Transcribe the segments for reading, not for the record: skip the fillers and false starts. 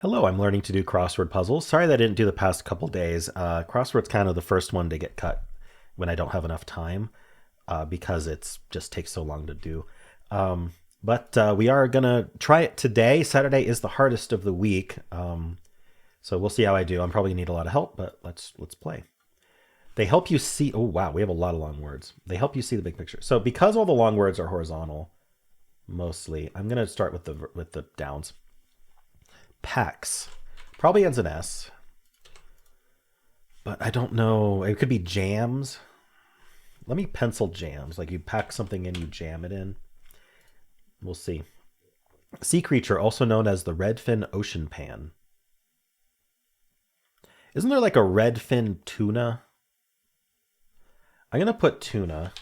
Hello, I'm learning to do crossword puzzles. Sorry that I didn't do the past couple days. Crossword's kind of the first one to get cut when I don't have enough time because it's just takes so long to do. But we are gonna try it today. Saturday is the hardest of the week, so we'll see how I do. I'm probably gonna need a lot of help, but let's play. They help you see. Oh wow, we have a lot of long words. They help you see the big picture. So because all the long words are horizontal, mostly, I'm gonna start with the downs. Packs. Probably ends in S, but I don't know. It could be jams. Let me pencil jams. Like you pack something in, you jam it in. We'll see. Sea creature, also known as the redfin ocean pan. Isn't there like a redfin tuna? I'm gonna put tuna,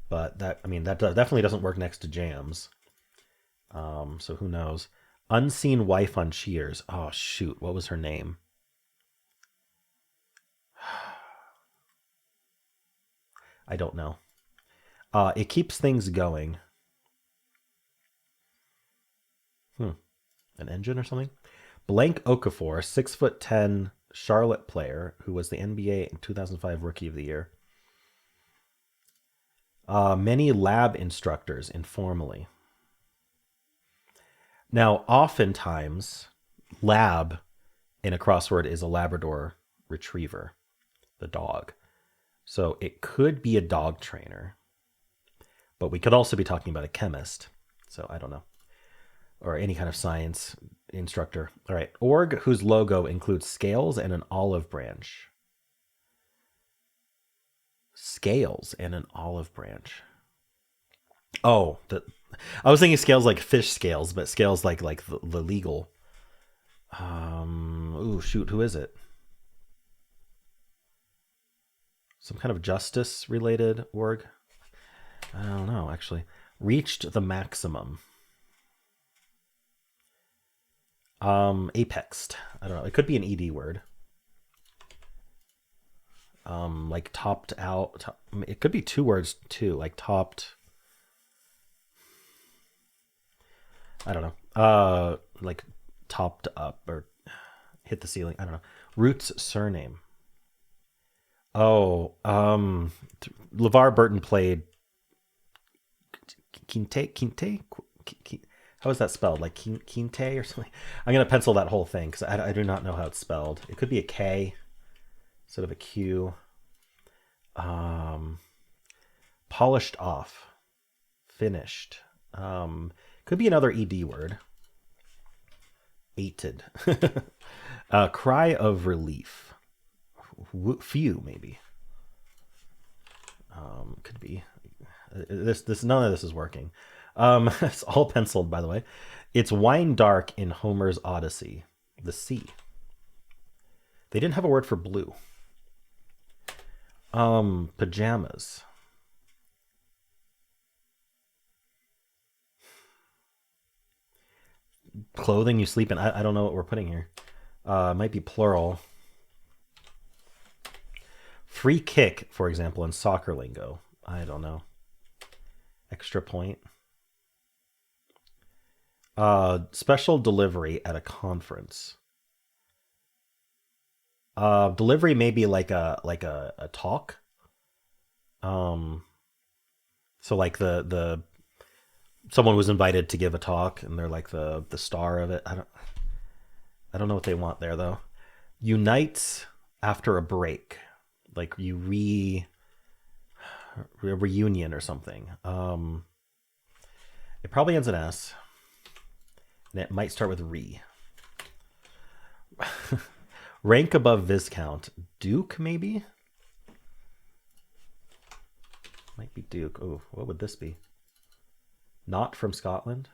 but that definitely doesn't work next to jams. So who knows? Unseen wife on Cheers. Oh shoot, what was her name? I don't know. It keeps things going. An engine or something? Blank Okafor, 6'10" Charlotte player who was the NBA in 2005 Rookie of the Year. Many lab instructors informally. Now, oftentimes, lab in a crossword is a Labrador retriever, the dog. So it could be a dog trainer, but we could also be talking about a chemist. So I don't know. Or any kind of science instructor. All right. Org whose logo includes scales and an olive branch. Scales and an olive branch. Oh, I was thinking scales like fish scales, but scales like the legal. Ooh, shoot, who is it? Some kind of justice related org? I don't know, actually. Reached the maximum. Apexed. I don't know. It could be an ed word. Like topped out. It could be two words too, like topped. I don't know. Like topped up or hit the ceiling. I don't know. Root's surname. Oh, LeVar Burton played Quinte. How is that spelled? Like Quinte or something? I'm gonna pencil that whole thing because I do not know how it's spelled. It could be a K instead of a Q. Polished off, finished. Could be another ed word. Ated. Cry of relief. Few maybe. Could be. This none of this is working. It's all penciled, by the way. It's wine dark in Homer's Odyssey. The sea. They didn't have a word for blue. Pajamas. Clothing you sleep in. I don't know what we're putting here. It might be plural. Free kick, for example, in soccer lingo. I don't know. Extra point. Special delivery at a conference. Delivery may be like a talk. So like the someone was invited to give a talk and they're like the star of it. I don't know what they want there though. Unites after a break, like a reunion or something. It probably ends in S, and it might start with re. Rank above Viscount. Duke, maybe? Might be Duke. Oh, what would this be? Not from Scotland?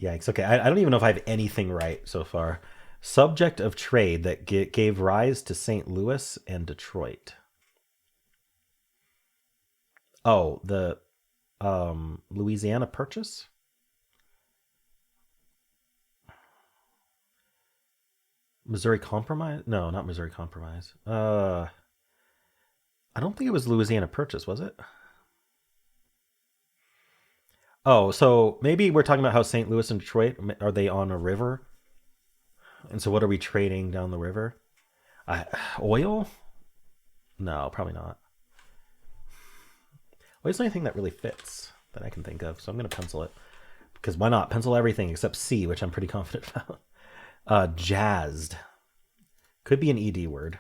Yikes. Okay, I don't even know if I have anything right so far. Subject of trade that gave rise to St. Louis and Detroit. Oh, the Louisiana Purchase? Missouri Compromise? No, not Missouri Compromise. I don't think it was Louisiana Purchase, was it? Oh, so maybe we're talking about how St. Louis and Detroit, are they on a river? And so what are we trading down the river? I, oil? No, probably not. Oil's the only thing that really fits that I can think of, so I'm going to pencil it. Because why not? Pencil everything except C, which I'm pretty confident about. Jazzed. Could be an ED word.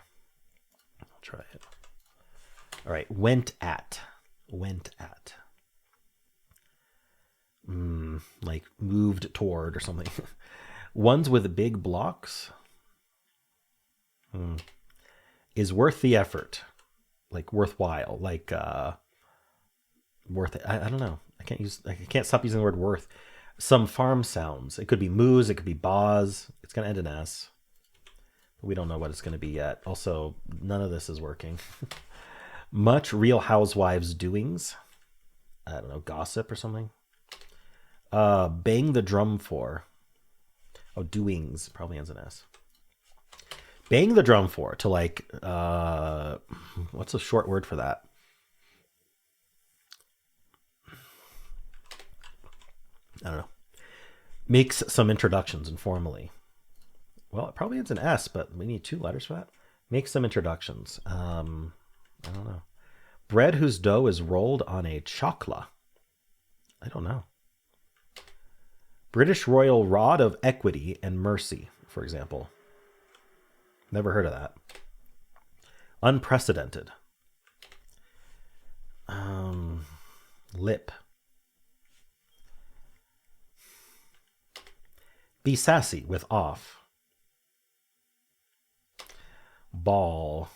I'll try it. All right, went at. Went at. Like moved toward or something. Ones with big blocks. Is worth the effort. Like worthwhile. Like worth it. I don't know. I can't stop using the word worth. Some farm sounds. It could be moos, it could be baws. It's gonna end in S. We don't know what it's gonna be yet. Also, none of this is working. Much Real Housewives doings. I don't know, gossip or something. Bang the drum for. Oh, doings probably ends in S. Bang the drum for, to like what's a short word for that? I don't know. Makes some introductions informally. Well, it probably ends in S, but we need 2 letters for that. Make some introductions. I don't know. Bread whose dough is rolled on a chokla. I don't know. British Royal Rod of Equity and Mercy, for example. Never heard of that. Unprecedented. Lip. Be sassy with off. Ball.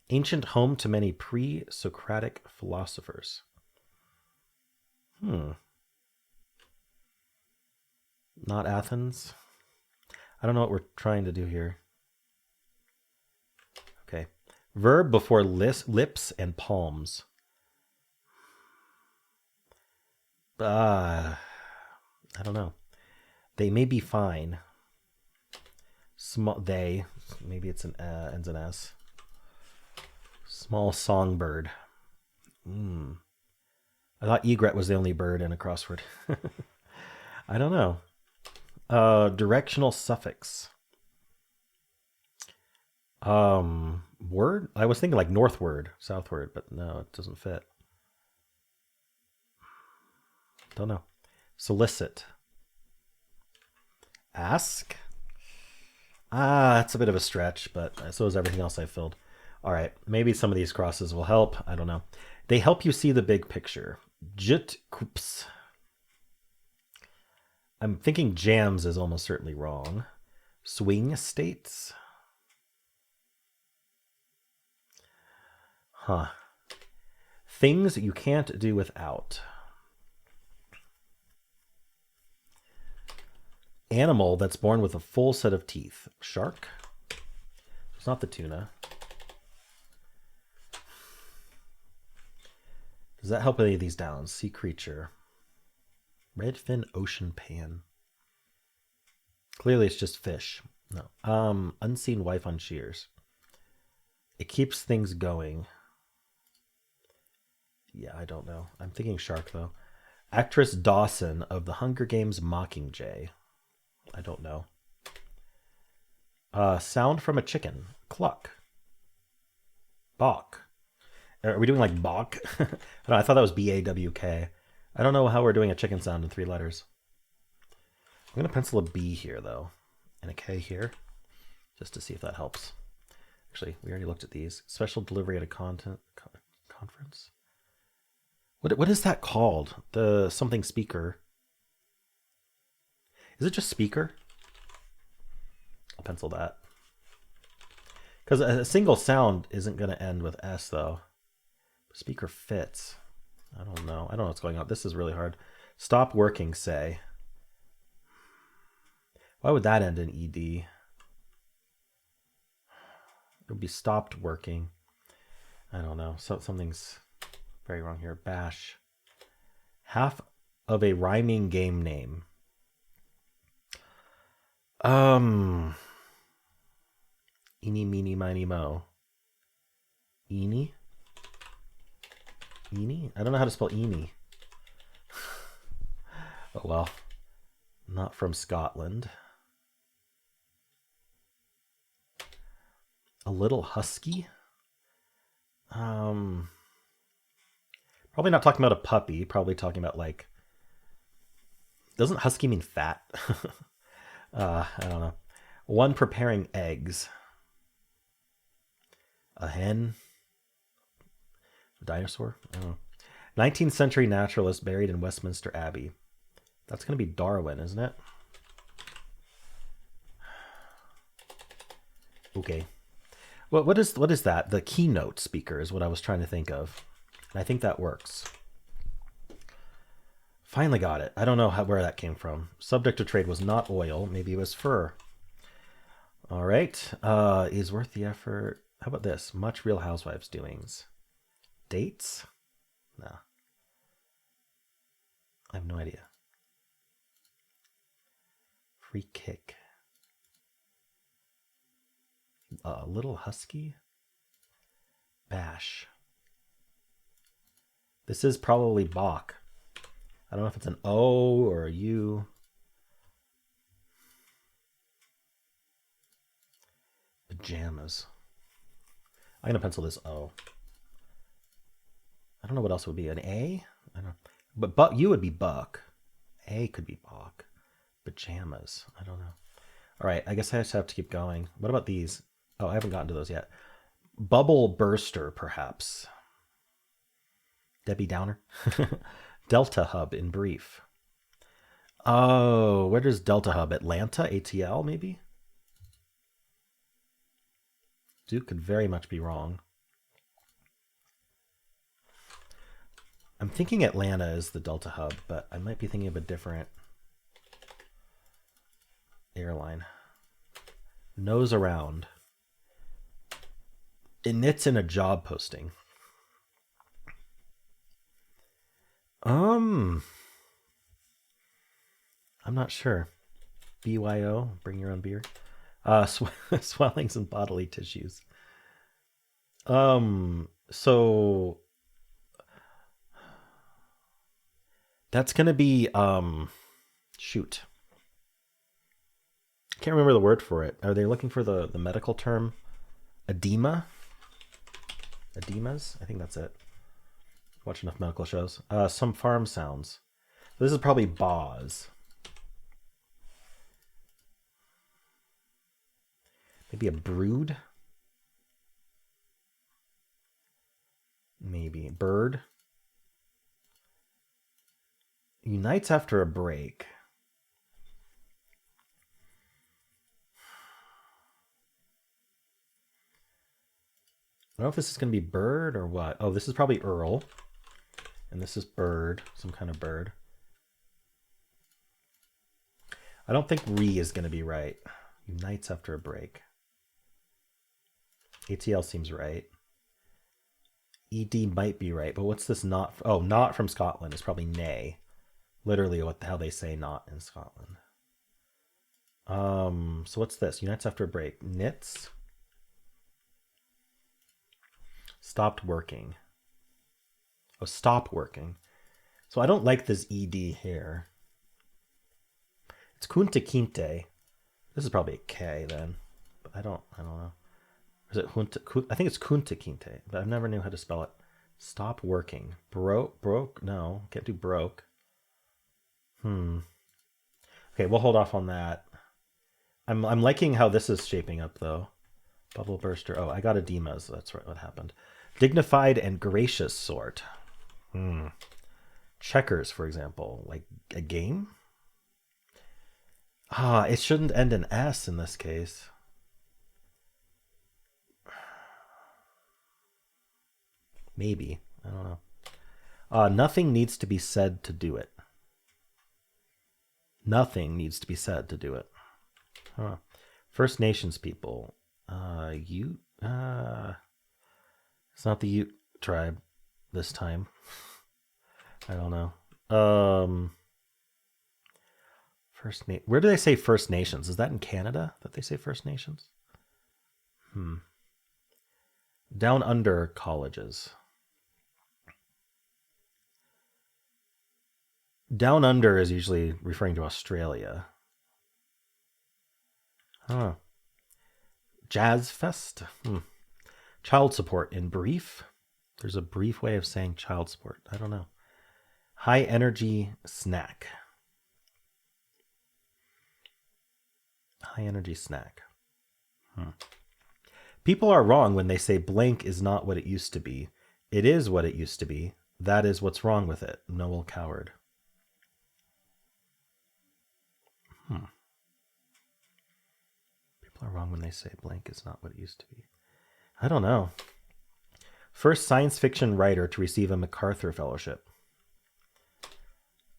Ancient home to many pre-Socratic philosophers. Not Athens. I don't know what we're trying to do here. Okay. Verb before lips and palms. I don't know. They may be fine. Small they. Maybe it's an ends in S. Small songbird. I thought egret was the only bird in a crossword. I don't know. Directional suffix. Word? I was thinking like northward, southward, but no, it doesn't fit. Don't know. Solicit. Ask. That's a bit of a stretch, but so is everything else I filled. All right, maybe some of these crosses will help. I don't know. They help you see the big picture. Jit coops. I'm thinking jams is almost certainly wrong. Swing states. Huh. Things you can't do without. Animal that's born with a full set of teeth. Shark? It's not the tuna. Does that help any of these down? Sea creature. Redfin ocean pan. Clearly it's just fish. No. Unseen wife on shears. It keeps things going. Yeah, I don't know. I'm thinking shark though. Actress Dawson of the Hunger Games Mockingjay. I don't know. Sound from a chicken. Cluck. Bawk. Are we doing like bawk? I thought that was B-A-W-K. I don't know how we're doing a chicken sound in 3 letters. I'm going to pencil a B here, though, and a K here, just to see if that helps. Actually, we already looked at these. Special delivery at a conference. What is that called? The something speaker. Is it just speaker? I'll pencil that. Because a single sound isn't going to end with S, though. Speaker fits. I don't know. I don't know what's going on. This is really hard. Stop working, say. Why would that end in ED? It would be stopped working. I don't know. So something's very wrong here. Bash. Half of a rhyming game name. Eeny, meeny, miny, mo. Eeny? Eeny? I don't know how to spell eeny. well, not from Scotland. A little husky? Probably not talking about a puppy. Probably talking about like, doesn't husky mean fat? I don't know. One preparing eggs. A hen? A dinosaur? I don't know. 19th century naturalist buried in Westminster Abbey. That's going to be Darwin, isn't it? Okay. What is that? The keynote speaker is what I was trying to think of. And I think that works. Finally got it. I don't know where that came from. Subject of trade was not oil. Maybe it was fur. All right. Is worth the effort. How about this? Much Real Housewives doings. Dates? No. I have no idea. Free kick. Little husky? Bash. This is probably Bach. I don't know if it's an O or a U. Pajamas. I'm going to pencil this O. I don't know what else it would be. An A? I don't know. But U would be Buck. A could be Bach. Pajamas. I don't know. All right. I guess I just have to keep going. What about these? Oh, I haven't gotten to those yet. Bubble burster, perhaps. Debbie Downer. Delta Hub in brief. Oh, where does Delta Hub? Atlanta? ATL, maybe? Duke could very much be wrong. I'm thinking Atlanta is the Delta Hub, but I might be thinking of a different airline. Nose around. It knits in a job posting. I'm not sure. BYO, bring your own beer. Swellings and bodily tissues. So that's gonna be shoot. I can't remember the word for it. Are they looking for the medical term? Edema? Edemas? I think that's it. Watch enough medical shows. Some farm sounds. This is probably Boz. Maybe a brood? Maybe. Bird? Unites after a break. I don't know if this is going to be bird or what. Oh, this is probably Earl. And this is bird, some kind of bird. I don't think re is going to be right. Unites after a break. ATL seems right. ED might be right, but what's this not? Oh, not from Scotland is probably nay. Literally how they say not in Scotland. So what's this? Unites after a break. Knits. Stopped working. Oh, stop working. So I don't like this ED here. It's Kunta Kinte. This is probably a K then. But I don't know. Is it Hunta? I think it's Kunta Kinte, but I've never knew how to spell it. Stop working. Broke? No, can't do broke. Okay, we'll hold off on that. I'm liking how this is shaping up though. Bubble burster. Oh, I got edemas. That's right. What happened? Dignified and gracious sort. Checkers, for example, like a game. It shouldn't end in S in this case. Maybe. I don't know. Nothing needs to be said to do it. Nothing needs to be said to do it. First Nations people. Ute. It's not the Ute tribe this time. I don't know. Where do they say First Nations? Is that in Canada that they say First Nations? Down under colleges. Down under is usually referring to Australia. Huh. Jazz Fest. Child support in brief. There's a brief way of saying child support. I don't know. High energy snack. High energy snack. People are wrong when they say blank is not what it used to be. It is what it used to be. That is what's wrong with it. Noel Coward. People are wrong when they say blank is not what it used to be. I don't know. First science fiction writer to receive a MacArthur Fellowship.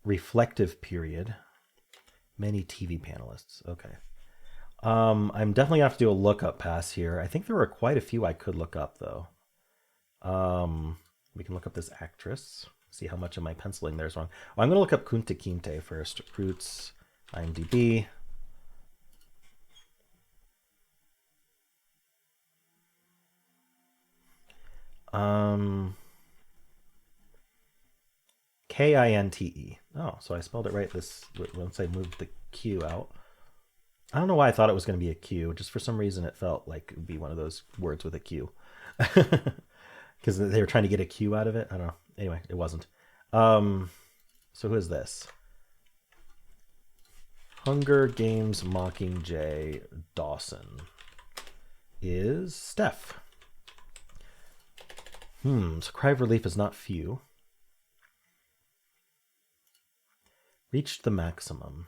Reflective period. Many TV panelists. Okay. I'm definitely gonna have to do a lookup pass here. I think there were quite a few I could look up though. We can look up this actress. See how much of my penciling there is wrong. Oh, I'm gonna look up Kunta Kinte first. Roots, IMDb. Kinte. Oh, so I spelled it right this once I moved the Q out. I don't know why I thought it was going to be a Q. Just for some reason it felt like it would be one of those words with a Q. Because they were trying to get a Q out of it. I don't know. Anyway, it wasn't. So who is this? Hunger Games Mockingjay Dawson is Steph. So cry of relief is not few. Reached the maximum.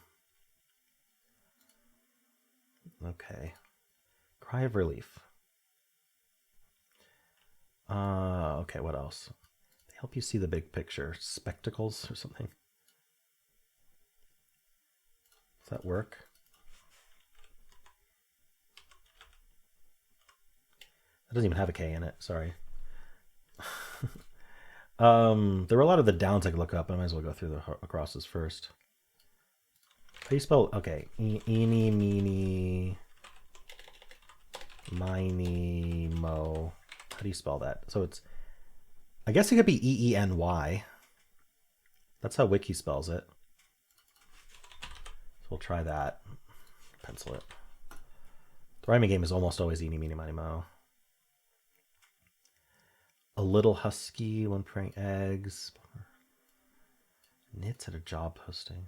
Okay. Cry of relief. Okay, what else? They help you see the big picture. Spectacles or something. Does that work? That doesn't even have a K in it. Sorry. There were a lot of the downs I could look up. I might as well go through the acrosses first. How do you spell? Okay. Eeny, meeny, miny, mo. How do you spell that? So it's, I guess it could be E-E-N-Y. That's how Wiki spells it. So we'll try that. Pencil it. The rhyming game is almost always eeny, meeny, miny, mo. A little husky, one praying eggs. Knits at a job posting.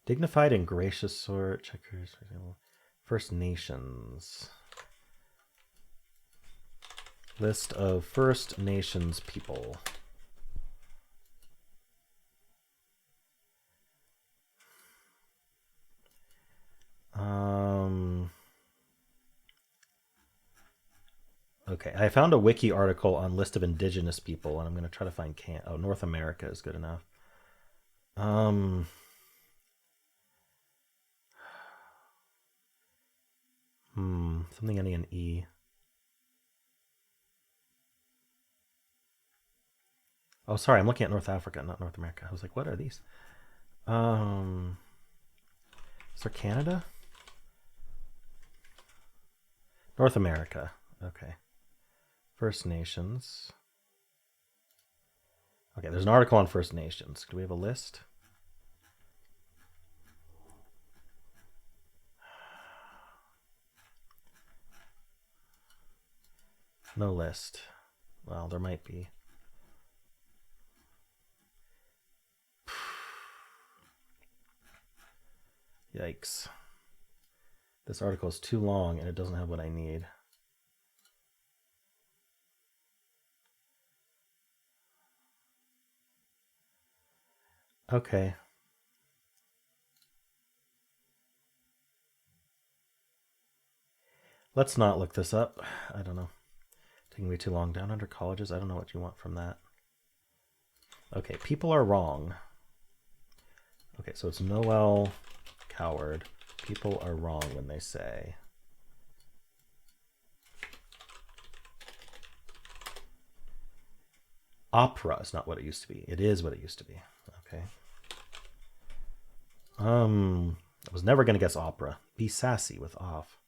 Dignified and gracious sort. Checkers, for example. First Nations. List of First Nations people. Okay, I found a wiki article on list of indigenous people, and I'm going to try to find North America is good enough. Something ending in E. Oh, sorry, I'm looking at North Africa, not North America. I was like, what are these? Is there Canada? North America. Okay. First Nations. Okay, there's an article on First Nations. Do we have a list? No list. Well, there might be. Yikes. This article is too long and it doesn't have what I need. Okay. Let's not look this up. I don't know. Taking way too long. Down under colleges. I don't know what you want from that. Okay, people are wrong. Okay, so it's Noel Coward. People are wrong when they say. Opera is not what it used to be. It is what it used to be. Okay. I was never going to guess opera. Be sassy with off.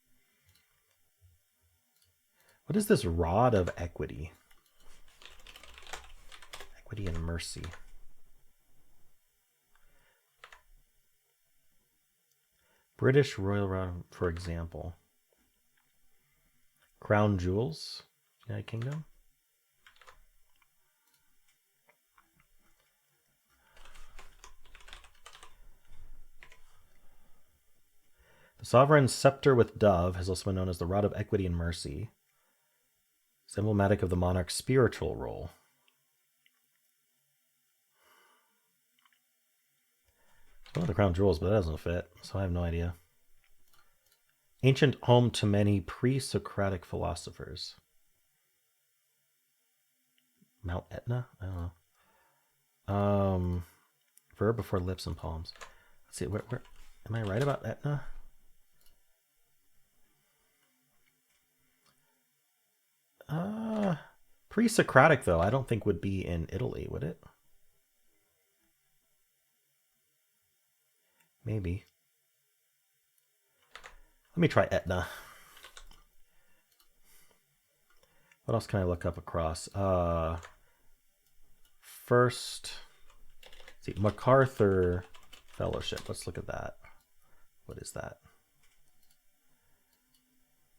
What is this rod of equity? Equity and mercy. British Royal Rod, for example. Crown Jewels, United Kingdom. The sovereign scepter with dove has also been known as the rod of equity and mercy. It's emblematic of the monarch's spiritual role. One of the crown jewels, but that doesn't fit, so I have no idea. Ancient home to many pre-Socratic philosophers. Mount Etna? I don't know. Verb before lips and palms. Let's see, where am I right about Etna? Pre-Socratic, though, I don't think would be in Italy, would it? Maybe. Let me try Etna. What else can I look up across? First, let's see, MacArthur Fellowship. Let's look at that. What is that?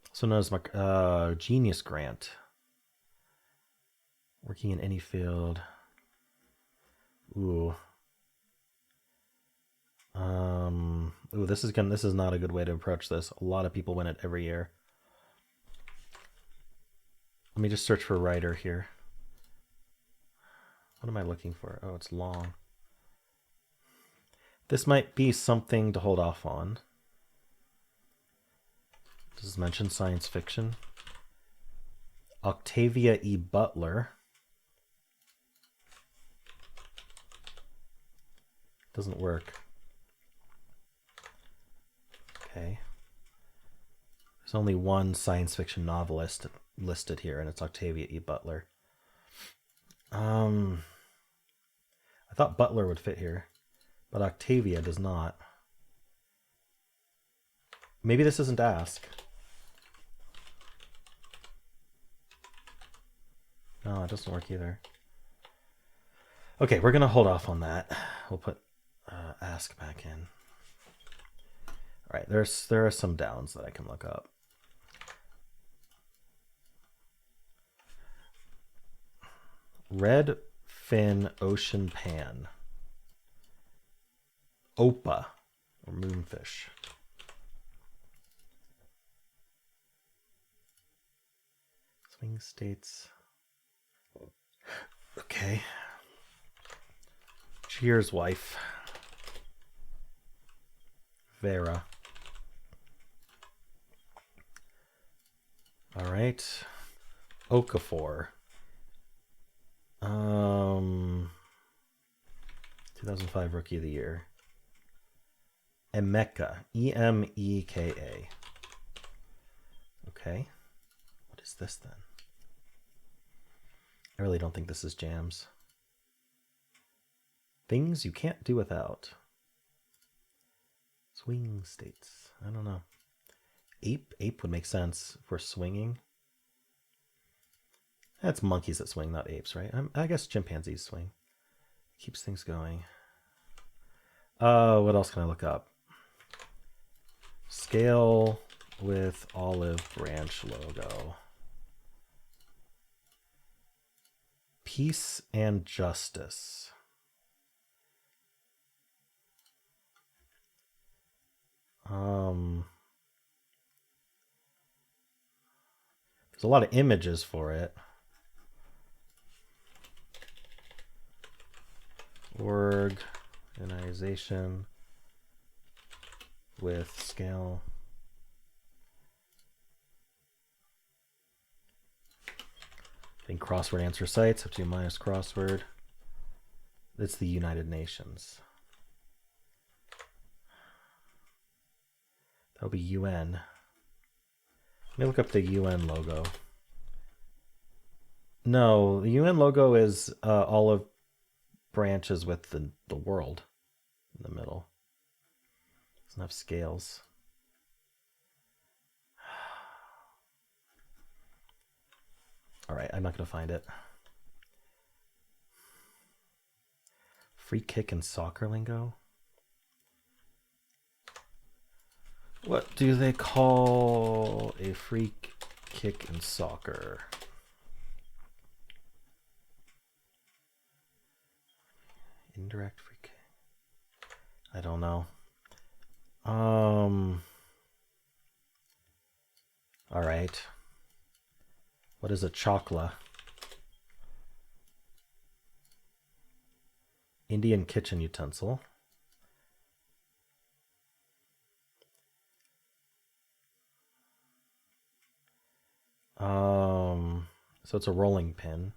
Also known as Genius Grant. Working in any field. Ooh. Ooh, this is not a good way to approach this. A lot of people win it every year. Let me just search for writer here. What am I looking for? Oh, it's long. This might be something to hold off on. Does it mention science fiction? Octavia E. Butler. Doesn't work. Okay. There's only one science fiction novelist listed here, and it's Octavia E. Butler. I thought Butler would fit here, but Octavia does not. Maybe this isn't Ask. No, it doesn't work either. Okay, we're going to hold off on that. We'll put Ask back in. All right, there are some downs that I can look up. Red fin ocean pan. Opa, or moonfish. Swing states. Okay. Cheers, wife. Vera. All right. Okafor. 2005 Rookie of the Year. Emeka. E-M-E-K-A. Okay. What is this then? I really don't think this is Jams. Things you can't do without. Swing states. I don't know. Ape? Ape would make sense for swinging. That's monkeys that swing, not apes, right? I guess chimpanzees swing. Keeps things going. What else can I look up? Scale with olive branch logo. Peace and justice. There's a lot of images for it. Organization with scale. I think crossword answer sites up to minus crossword. It's the United Nations. That'll be UN. Let me look up the UN logo. No, the UN logo is olive branches with the world in the middle. Doesn't have scales. All right, I'm not going to find it. Free kick and soccer lingo. What do they call a free kick in soccer? Indirect free kick. I don't know. All right. What is a chokla? Indian kitchen utensil. So it's a rolling pin.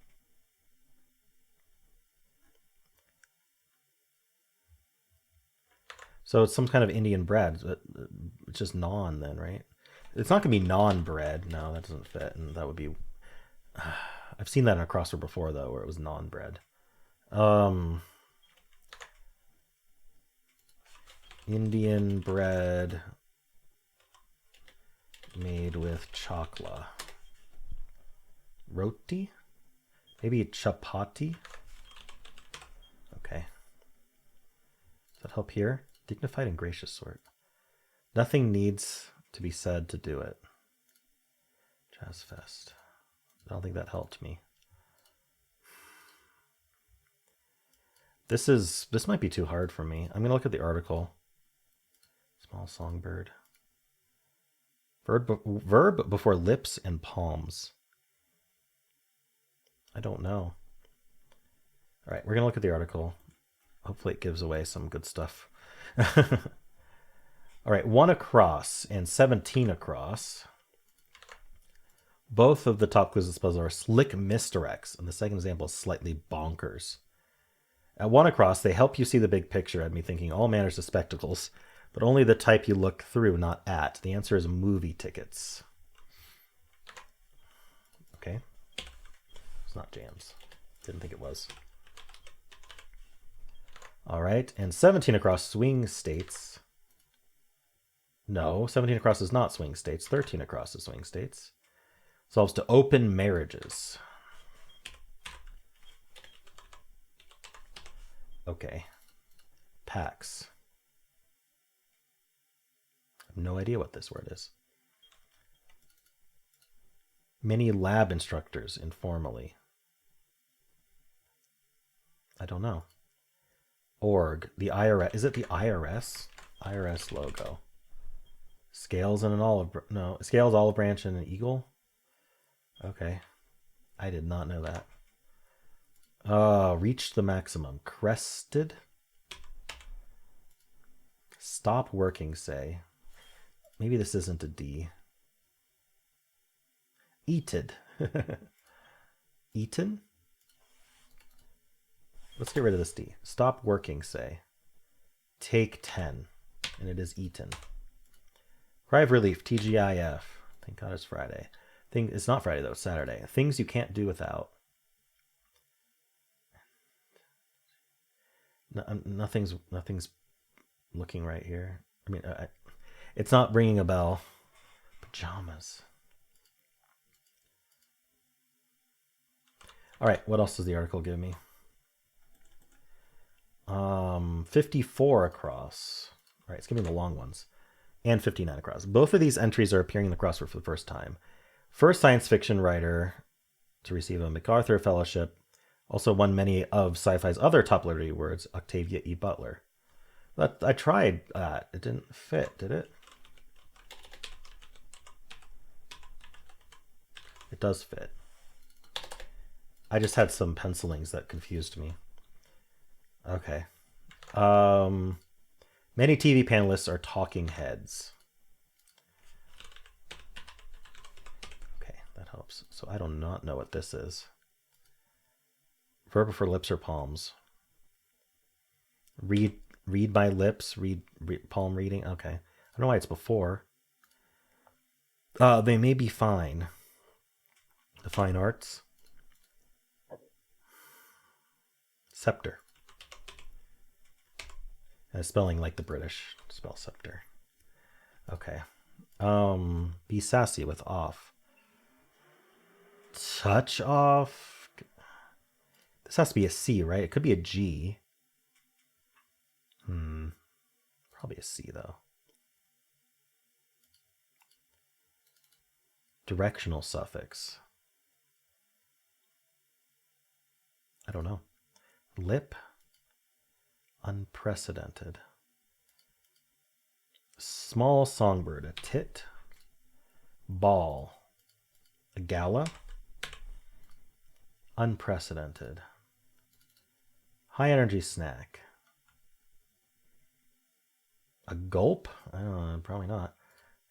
So it's some kind of Indian bread. It's just naan then, right? It's not going to be naan bread. No, that doesn't fit. And that would be... I've seen that in a crossword before, though, where it was naan bread. Indian bread made with chokla. Roti? Maybe chapati? Okay. Does that help here? Dignified and gracious sort. Nothing needs to be said to do it. Jazz Fest. I don't think that helped me. This might be too hard for me. I'm gonna look at the article. Small songbird. Verb before lips and palms. I don't know. All right, we're gonna look at the article. Hopefully it gives away some good stuff. All right, 1 across and 17 across. Both of the top clues this puzzle are slick misdirects, and the second example is slightly bonkers. At 1 across, they help you see the big picture, had me thinking all manners of spectacles, but only the type you look through, not at. The answer is movie tickets. Okay. It's not jams. Didn't think it was. All right, and 17 across, swing states. No, 17 across is not swing states. 13 across is swing states. Solves to open marriages. Okay. Pax. I have no idea what this word is. Many lab instructors informally. I don't know. Org. The IRS. Is it the IRS? IRS logo. Scales and an olive. No. Scales, olive branch, and an eagle? Okay. I did not know that. Reached the maximum. Crested. Stop working, say. Maybe this isn't a D. Eated. Eaten? Let's get rid of this D. Stop working, say. Take 10. And it is eaten. Cry of relief, TGIF. Thank God it's Friday. It's not Friday, though. It's Saturday. Things you can't do without. Nothing's looking right here. I mean, it's not ringing a bell. Pajamas. All right, what else does the article give me? 54 across. All right, it's giving me the long ones. And 59 across. Both of these entries are appearing in the crossword for the first time. First science fiction writer to receive a MacArthur Fellowship. Also won many of sci-fi's other top literary awards, Octavia E. Butler. But I tried that. It didn't fit, did it? It does fit. I just had some pencilings that confused me. Okay. Many TV panelists are talking heads. Okay, that helps. So I do not know what this is. Verb for lips or palms. Read by lips. Read palm reading. Okay. I don't know why it's before. They may be fine. The fine arts. Scepter. Spelling like the British spell scepter. Okay. Be sassy with off. Touch off. This has to be a C, right? It could be a G. Probably a C, though. Directional suffix. I don't know. Lip. Unprecedented. Small songbird. A tit. Ball. A gala. Unprecedented. High energy snack. A gulp? I don't know, probably not.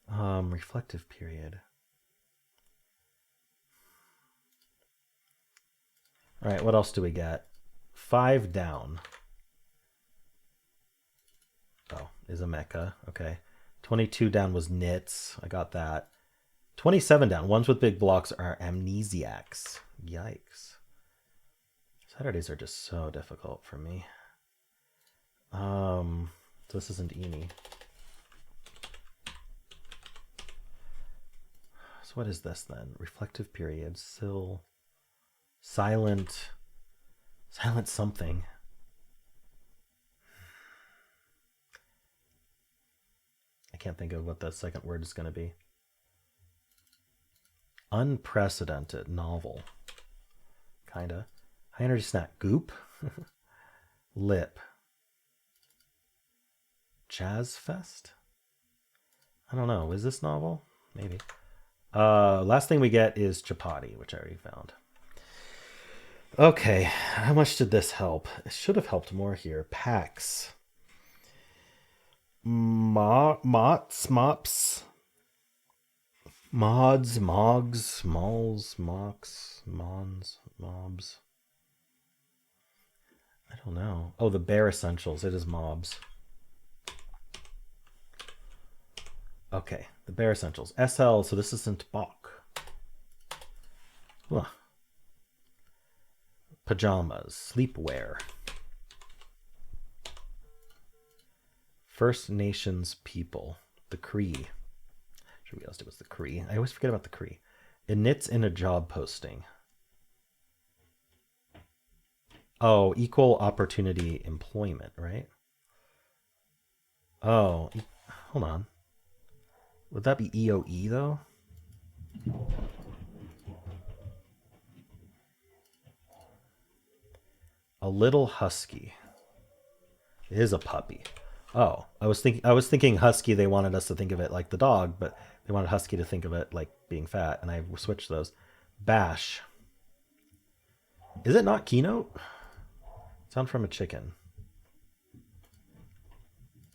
Reflective period. All right, what else do we get? 5 down. Oh, is a mecha. Okay. 22 down was knits. I got that. 27 down. Ones with big blocks are amnesiacs. Yikes. Saturdays are just so difficult for me. So this isn't Eni. So what is this then? Reflective period. Silent something. I can't think of what the second word is going to be. Unprecedented. Novel. Kinda. High energy snack. Goop. Lip. Jazz Fest? I don't know. Is this novel? Maybe. Last thing we get is chapati, which I already found. Okay, how much did this help? It should have helped more here. Packs. Mots, mops. Mods, mogs, malls, mocks, mons, mobs. I don't know. Oh, the bare essentials. It is mobs. Okay, the bare essentials. SL, so this isn't Bach. Huh. Pajamas, sleepwear. First Nations people, the Cree. Should we ask it was the Cree? I always forget about the Cree. It knits in a job posting. Oh, equal opportunity employment, right? Oh, hold on. Would that be EOE though? A little husky. It is a puppy. Oh, I was thinking husky. They wanted us to think of it like the dog, but they wanted husky to think of it like being fat, and I switched those. Bash. Is it not keynote? Sound from a chicken.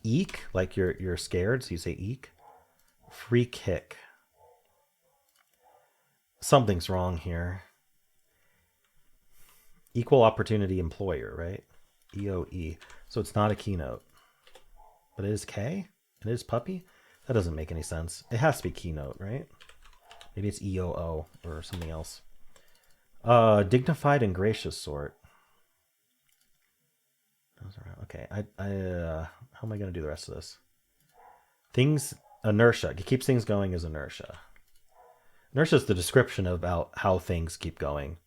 Eek, like you're scared, so you say eek. Free kick. Something's wrong here. Equal opportunity employer, right? EOE. So it's not a keynote. But it is K? It is puppy? That doesn't make any sense. It has to be keynote, right? Maybe it's EOO or something else. Dignified and gracious sort. Okay, how am I going to do the rest of this? Things, inertia. It keeps things going as inertia. Inertia is the description about how things keep going.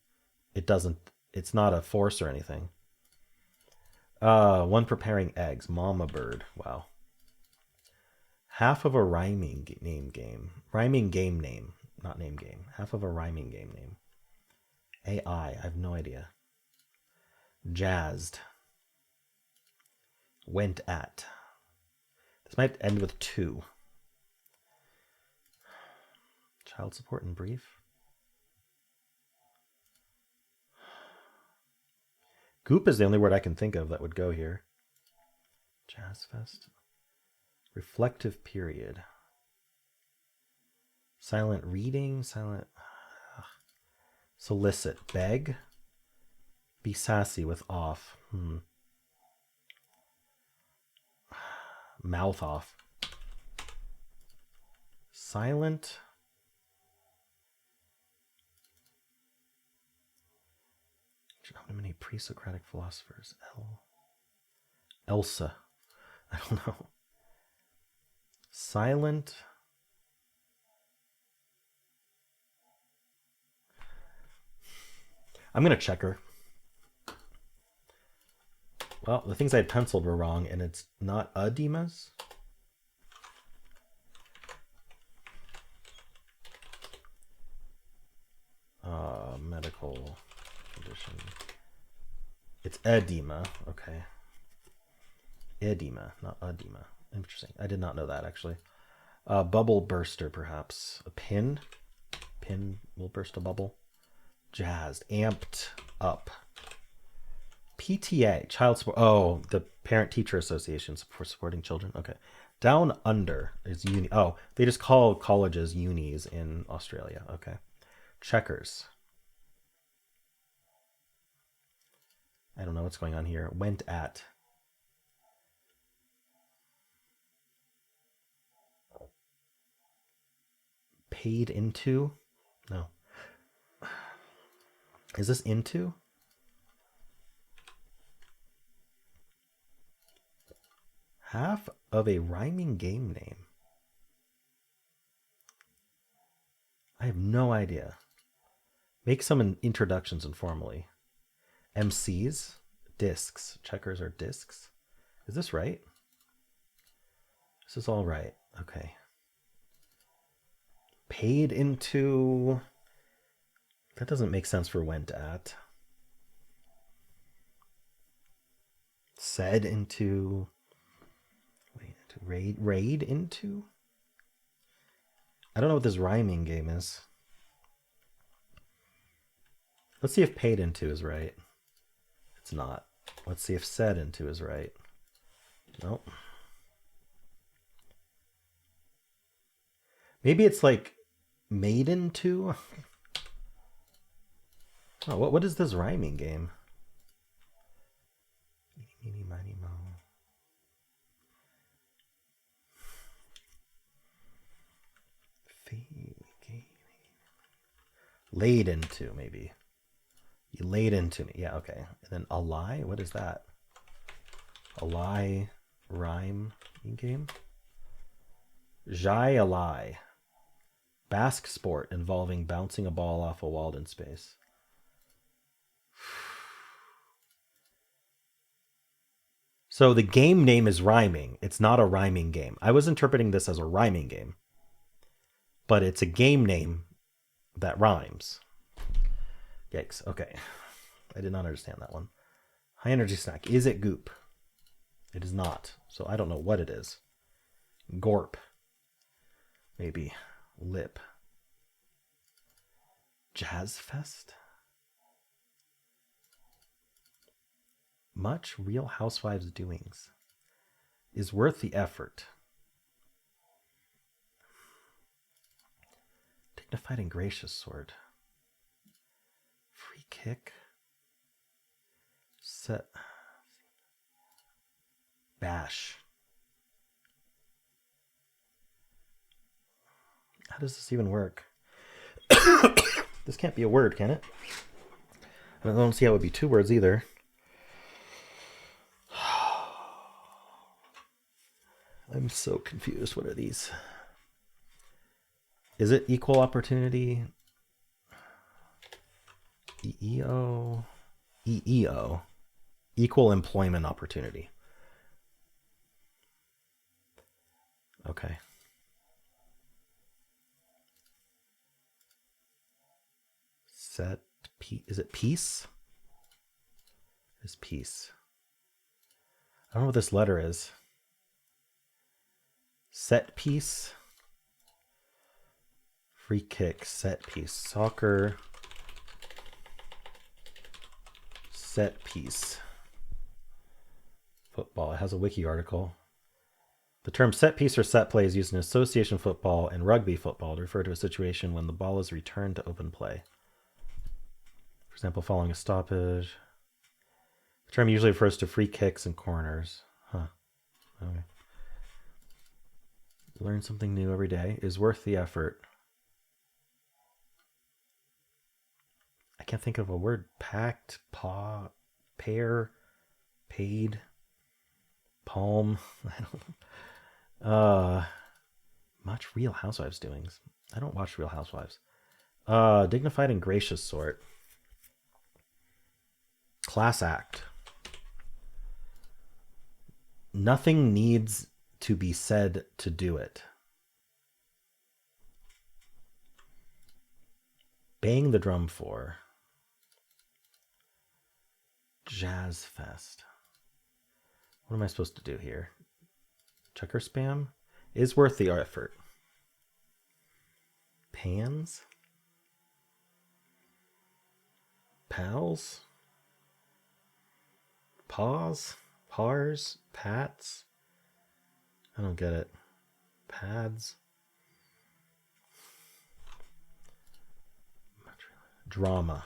It's not a force or anything. One preparing eggs. Mama bird. Wow. Half of a rhyming name game. Rhyming game name. Not name game. Half of a rhyming game name. AI. I have no idea. Jazzed. Went at. This might end with 2. Child support and brief. Goop is the only word I can think of that would go here. Jazz Fest. Reflective period. Silent reading. Silent. Solicit. Beg. Be sassy with off. Mouth off. Silent. How many pre-Socratic philosophers? Elsa. I don't know. Silent. I'm going to check her. Well, the things I had penciled were wrong, and it's not Dimas. medical condition. It's edema. Okay. Edema, not edema. Interesting. I did not know that, actually. Bubble burster, perhaps. A pin. Pin will burst a bubble. Jazzed. Amped up. PTA. Child support. Oh, the Parent-Teacher Association for supporting children. Okay. Down under is uni. Oh, they just call colleges unis in Australia. Okay. Checkers. I don't know what's going on here. Went at. Paid into? No. Is this into? Half of a rhyming game name. I have no idea. Make some introductions informally. MCs, discs. Checkers are discs. Is this right? This is all right. Okay. Paid into. That doesn't make sense for went at. Said into. Wait, raid into? I don't know what this rhyming game is. Let's see if paid into is right. It's not. Let's see if said into is right. Nope. Maybe it's like made into? Oh, what is this rhyming game? Meeny, miny, mo. Laid into, maybe. You laid into me. Yeah, okay. And then a lie? What is that? A lie rhyme game? Jai a lie. Basque sport involving bouncing a ball off a wall in space. So the game name is rhyming. It's not a rhyming game. I was interpreting this as a rhyming game. But it's a game name that rhymes. Yikes. Okay. I did not understand that one. High energy snack. Is it goop? It is not. So I don't know what it is. Gorp. Maybe. Lip. Jazz fest? Much Real Housewives doings. Is worth the effort. Dignified and gracious sword. Free kick. Set. Bash. How does this even work? This can't be a word, can it? I don't see how it would be two words either. I'm so confused. What are these? Is it equal opportunity? EEO? EEO. Equal employment opportunity. Okay. Set. Is it peace? Is peace. I don't know what this letter is. Set piece. Free kick. Set piece. Soccer. Set piece. Football. It has a wiki article. The term set piece or set play is used in association football and rugby football to refer to a situation when the ball is returned to open play. For example, following a stoppage. The term usually refers to free kicks and corners. Huh. Okay. Learn something new every day. Is worth the effort. I can't think of a word. Packed, paw, pair, paid, palm. I don't. Much Real Housewives doings. I don't watch Real Housewives. Dignified and gracious sort. Class act. Nothing needs to be said to do it. Bang the drum for. Jazz Fest. What am I supposed to do here? Checker spam is worth the effort. Pans? Pals? Paws? Pars? Pats? I don't get it. Pads? Drama.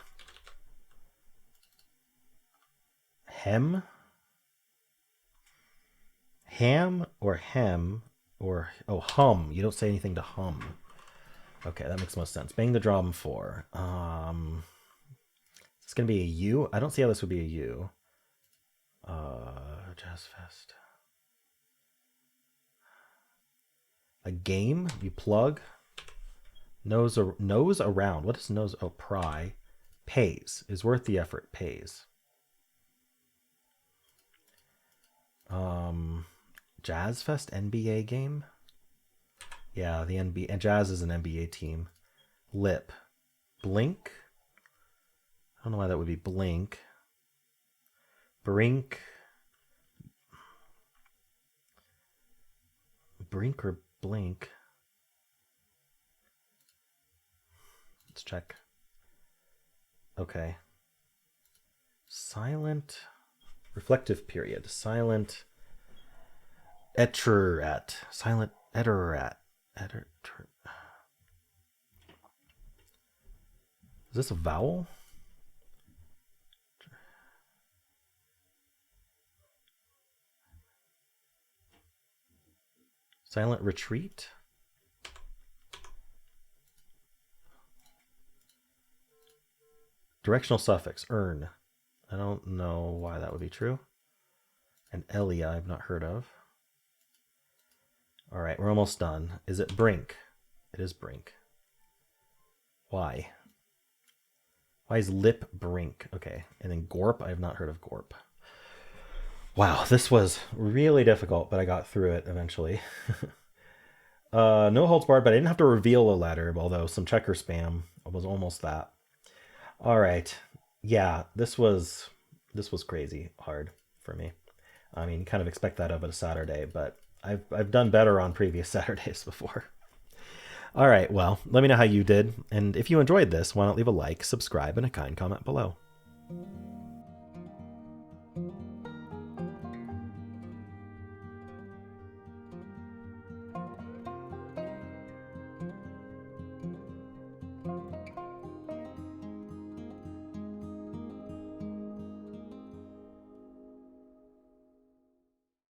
Hem? Ham or hem or, oh, hum. You don't say anything to hum. Okay, that makes most sense. Bang the drum for. It's going to be a U. I don't see how this would be a U. Jazz Fest. A game. You plug. Nose around. What is nose? Oh, pry. Pays. Is worth the effort. Pays. Jazz Fest NBA game. Yeah, the NBA and Jazz is an NBA team. Lip. Blink. I don't know why that would be blink. Brink. Brink or blink. Let's check. Okay. Silent. Reflective period. Silent. Etterat. Silent etterat. Is this a vowel? Silent retreat. Directional suffix, earn. I don't know why that would be true. And Elia, I've not heard of. All right, we're almost done. Is it brink? It is brink. Why? Why is lip brink? Okay, and then gorp, I have not heard of gorp. Wow, this was really difficult, but I got through it eventually. No holds barred, but I didn't have to reveal a letter, although some checker spam was almost that. All right. Yeah, this was crazy hard for me. I mean, you kind of expect that of a Saturday, but I've done better on previous Saturdays before. All right, well, let me know how you did. And if you enjoyed this, why not leave a like, subscribe, and a kind comment below.